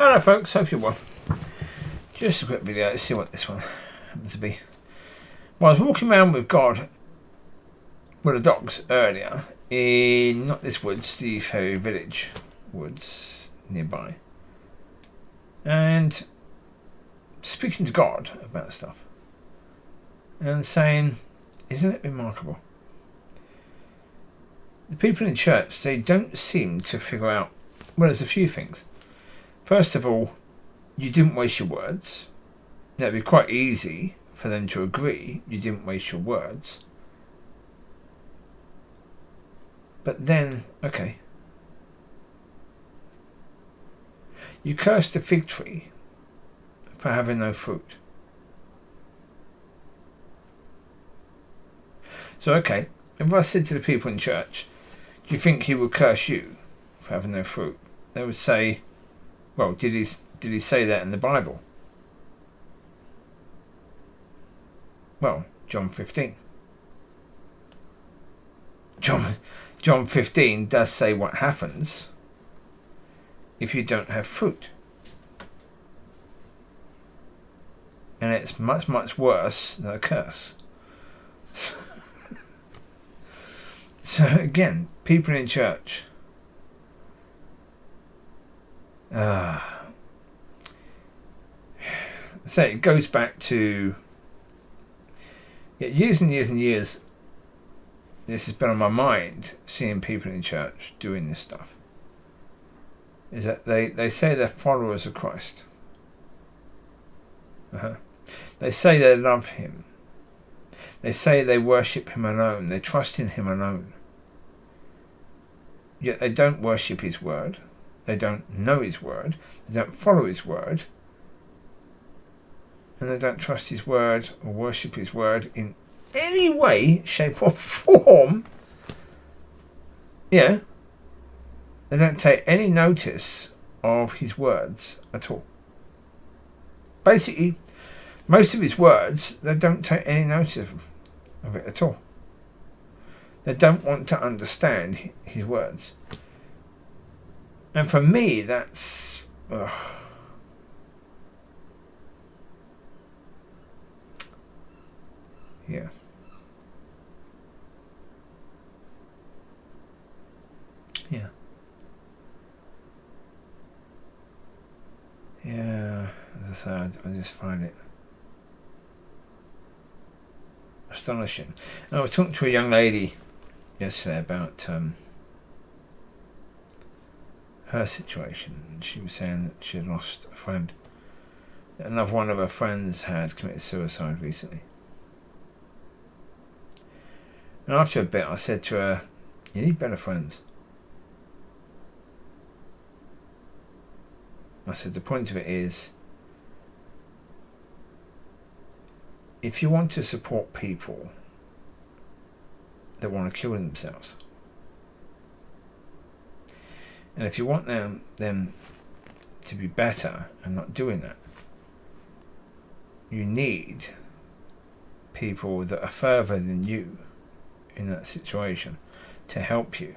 Hello folks, hope you're well. Just a quick video, let's see what this one happens to be. Well, I was walking around with God, with the dogs earlier, in not this woods, the Ferry Village woods nearby. And speaking to God about stuff. And saying, isn't it remarkable? The people in church, they don't seem to figure out, well, there's a few things. First of all, you didn't waste your words. Now, it'd be quite easy for them to agree you didn't waste your words. But then, okay. You cursed the fig tree for having no fruit. So, okay, if I said to the people in church, do you think he would curse you for having no fruit? They would say, well, did he say that in the Bible? Well, John 15. John 15 does say what happens if you don't have fruit. And it's much, much worse than a curse. So again, people in church. So it goes back to years and years and years. This has been on my mind, seeing people in church doing this stuff. Is that they say they're followers of Christ. They say they love him. They say they worship him alone. They trust in him alone. Yet they don't worship his word. They don't know his word. They don't follow his word. And they don't trust his word or worship his word in any way, shape or form. Yeah. They don't take any notice of his words at all. Basically, most of his words, they don't take any notice of it at all. They don't want to understand his words. And for me, that's... yeah. Yeah. Yeah, as I say, I just find it astonishing. And I was talking to a young lady yesterday about her situation. And she was saying that she had lost a friend. That another one of her friends had committed suicide recently. And after a bit, I said to her, you need better friends. I said, the point of it is, if you want to support people that want to kill themselves, and if you want them to be better and not doing that, you need people that are further than you in that situation to help you.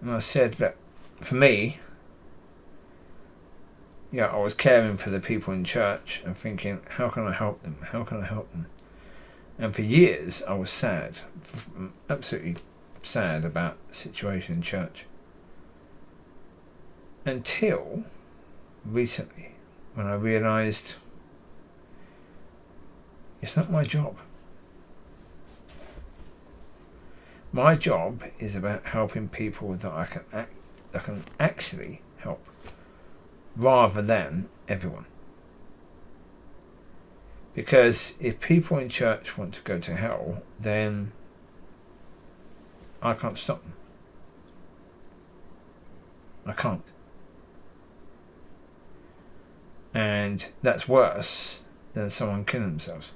And I said that for me, yeah, I was caring for the people in church and thinking, how can I help them? How can I help them? And for years, I was sad, absolutely sad about the situation in church. Until recently, when I realised it's not my job. My job is about helping people that I can actually help, rather than everyone. Because if people in church want to go to hell, then I can't stop them. I can't. And that's worse than someone killing themselves.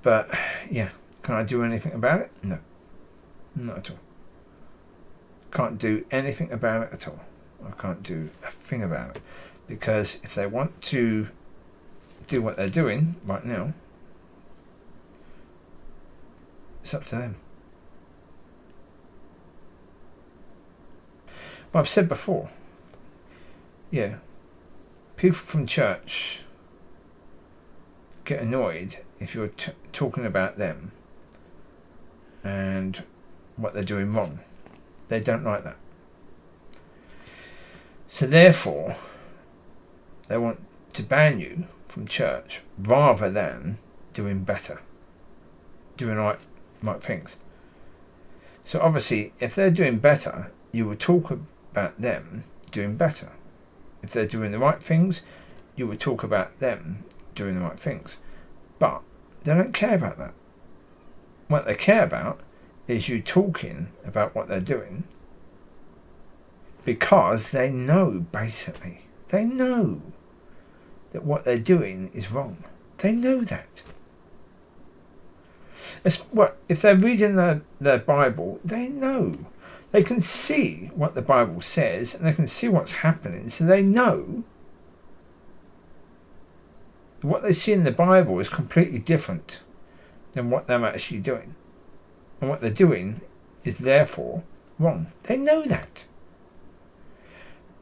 But, yeah, can I do anything about it? No, not at all. Can't do anything about it at all. I can't do a thing about it. Because if they want to do what they're doing right now, it's up to them. I've said before, yeah, people from church get annoyed if you're talking about them and what they're doing wrong. They don't like that. So therefore, they want to ban you from church rather than doing better, doing right things. So obviously, if they're doing better, you will talk about them doing better. If they're doing the right things, you will talk about them doing the right things. But they don't care about that. What they care about is you talking about what they're doing, because they know, basically. They know that what they're doing is wrong. They know that. If they're reading their Bible, they know. They can see what the Bible says and they can see what's happening, so they know what they see in the Bible is completely different than what they're actually doing. And what they're doing is therefore wrong. They know that.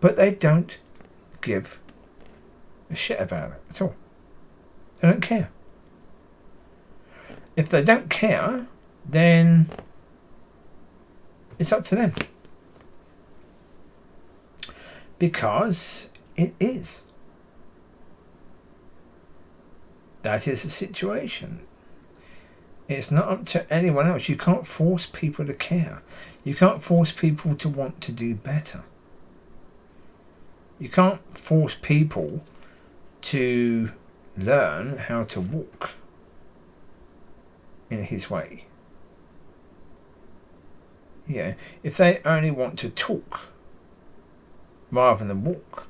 But they don't give a shit about it at all. They don't care. If they don't care, then it's up to them. Because it is. That is the situation. It's not up to anyone else. You can't force people to care. You can't force people to want to do better. You can't force people to learn how to walk in his way. Yeah, if they only want to talk rather than walk,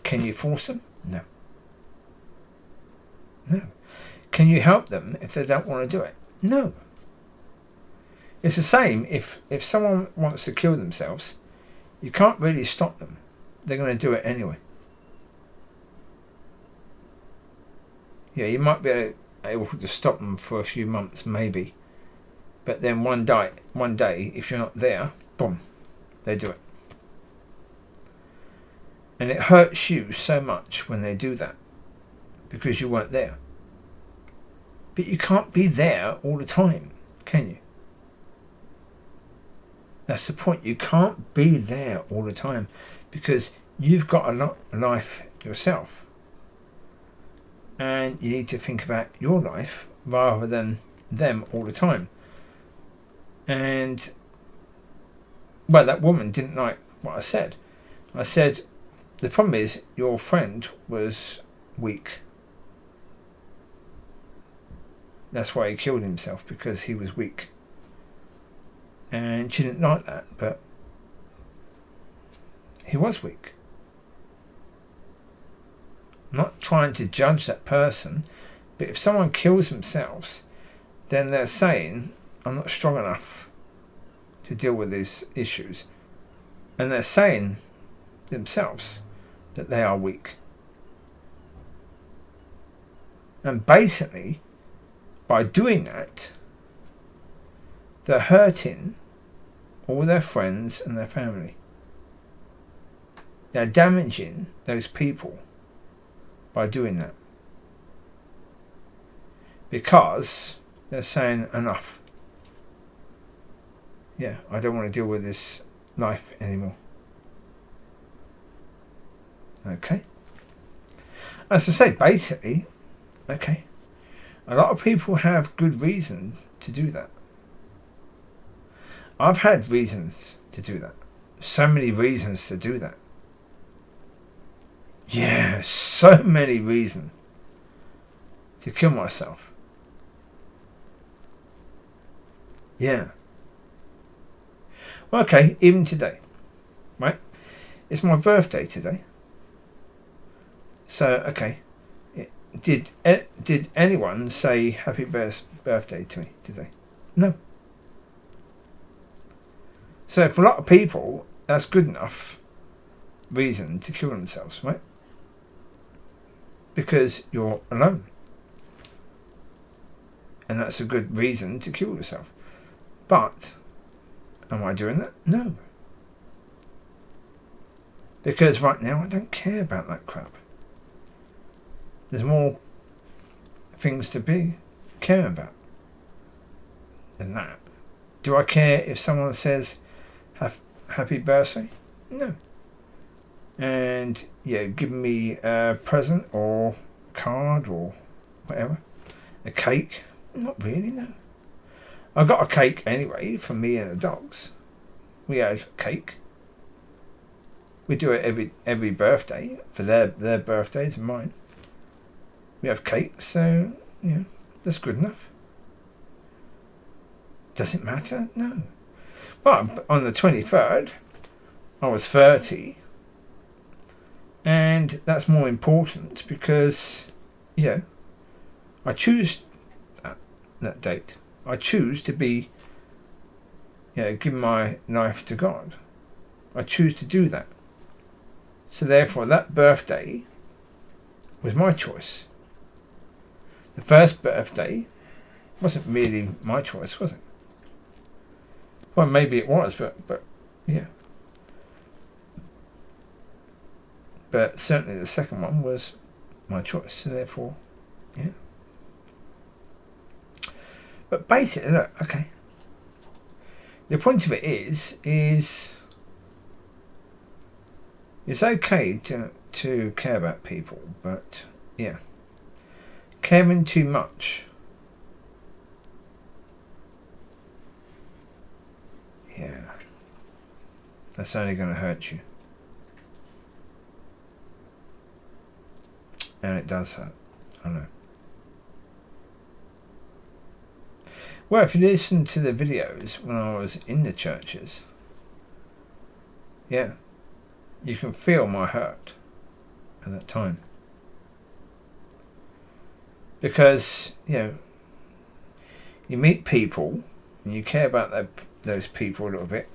can you force them? No. No. Can you help them if they don't want to do it? No. It's the same if someone wants to kill themselves, you can't really stop them. They're going to do it anyway. Yeah, you might be able to stop them for a few months, maybe. But then one day, if you're not there, boom, they do it. And it hurts you so much when they do that, because you weren't there. But you can't be there all the time, can you? That's the point. You can't be there all the time, because you've got a life yourself. And you need to think about your life rather than them all the time. And, well, that woman didn't like what I said. I said, the problem is your friend was weak. That's why he killed himself, because he was weak. And she didn't like that, but he was weak. I'm not trying to judge that person, but if someone kills themselves, then they're saying, I'm not strong enough to deal with these issues. And they're saying themselves that they are weak. And basically, by doing that, they're hurting all their friends and their family. They're damaging those people by doing that. Because they're saying enough. Yeah, I don't want to deal with this life anymore. Okay. As I say, basically, okay, a lot of people have good reason to do that. I've had reasons to do that. So many reasons to do that. Yeah, so many reasons to kill myself. Yeah. Well, okay, even today, right? It's my birthday today. So, okay, did anyone say happy birthday to me today? No. So for a lot of people, that's good enough reason to kill themselves, right? Because you're alone. And that's a good reason to kill yourself. But, am I doing that? No. Because right now I don't care about that crap. There's more things to be caring about than that. Do I care if someone says happy birthday? No. And give me a present or a card or whatever. A cake? Not really, no. I got a cake anyway for me and the dogs. We had cake. We do it every birthday for their birthdays and mine. We have cake, so that's good enough. Does it matter? No. But on the 23rd, I was 30, and that's more important because I choose that date. I choose to be give my life to God. I choose to do that. So therefore that birthday was my choice. The first birthday wasn't really my choice, was it? Well, maybe it was, but yeah. But certainly the second one was my choice, so therefore, yeah. But basically, look, okay. The point of it is it's okay to care about people, but caring too much, that's only going to hurt you. And it does hurt, I know. Well, if you listen to the videos when I was in the churches, you can feel my hurt at that time. Because, you meet people and you care about those people a little bit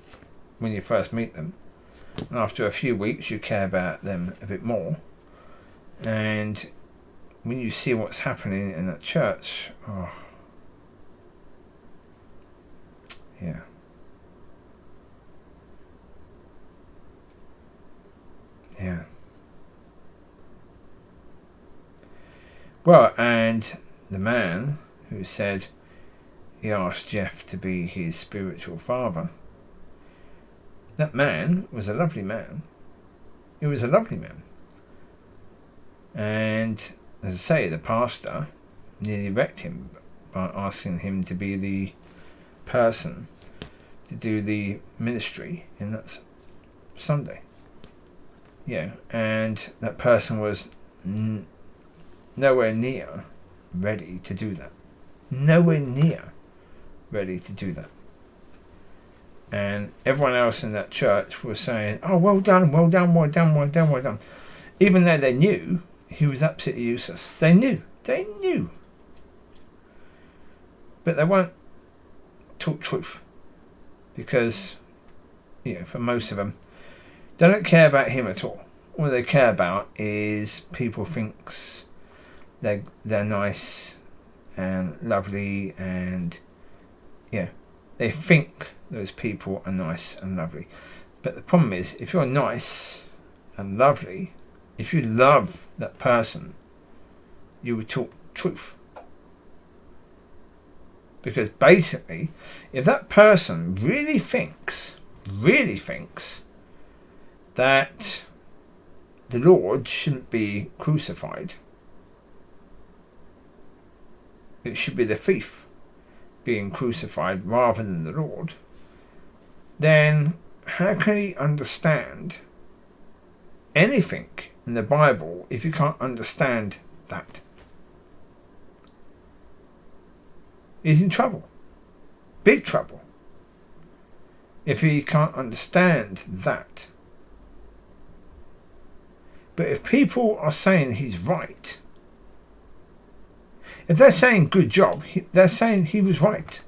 when you first meet them. And after a few weeks you care about them a bit more. And when you see what's happening in that church, yeah. Well, and the man who said he asked Jeff to be his spiritual father, that man was a lovely man. He was a lovely man. And as I say, the pastor nearly wrecked him by asking him to be the person to do the ministry in that Sunday. And that person was nowhere near ready to do that. Nowhere near ready to do that. And everyone else in that church was saying, "Oh, well done, well done, well done, well done, well done." Even though they knew he was absolutely useless. They knew. But they won't talk truth. Because, for most of them, they don't care about him at all. All they care about is people thinks they're nice and lovely, and they think those people are nice and lovely. But the problem is, if you're nice and lovely, if you love that person, you would talk truth. Because basically, if that person really thinks that the Lord shouldn't be crucified, it should be the thief being crucified rather than the Lord, then how can he understand anything in the Bible if you can't understand that? He's in trouble. Big trouble. If he can't understand that. But if people are saying he's right, if they're saying good job, they're saying he was right.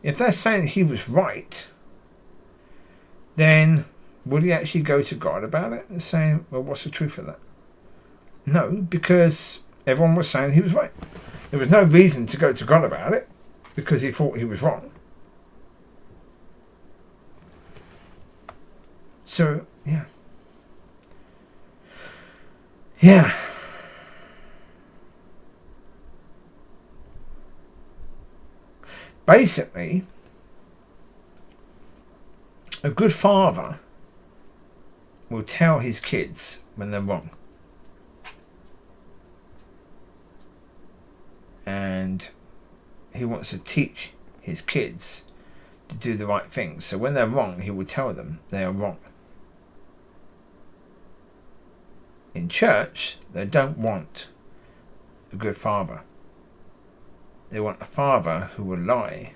If they're saying he was right, then would he actually go to God about it and saying, well, what's the truth of that? No, because everyone was saying he was right. There was no reason to go to God about it because he thought he was wrong. So, Yeah. Basically, a good father will tell his kids when they're wrong. And he wants to teach his kids to do the right thing. So when they're wrong, he will tell them they are wrong. In church, they don't want a good father. They want a father who will lie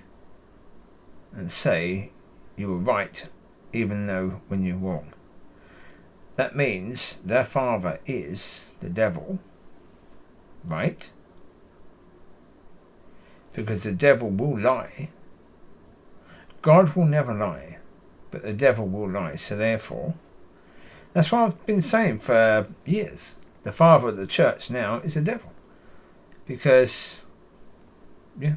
and say you were right even though when you're wrong. That means their father is the devil, right? Because the devil will lie. God will never lie, but the devil will lie. So therefore, that's what I've been saying for years. The father of the church now is the devil. Because, yeah.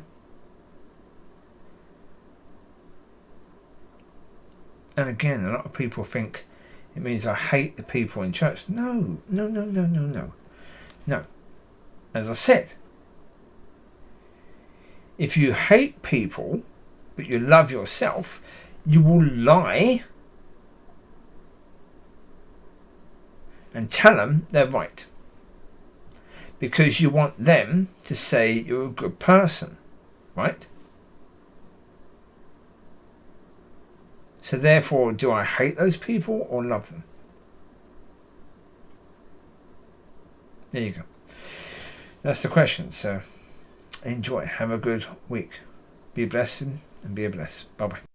And again, a lot of people think it means I hate the people in church. No. No. As I said, if you hate people, but you love yourself, you will lie and tell them they're right. Because you want them to say you're a good person, right? So therefore, do I hate those people or love them? There you go. That's the question. So enjoy. Have a good week. Be blessed and be a bless. Bye-bye.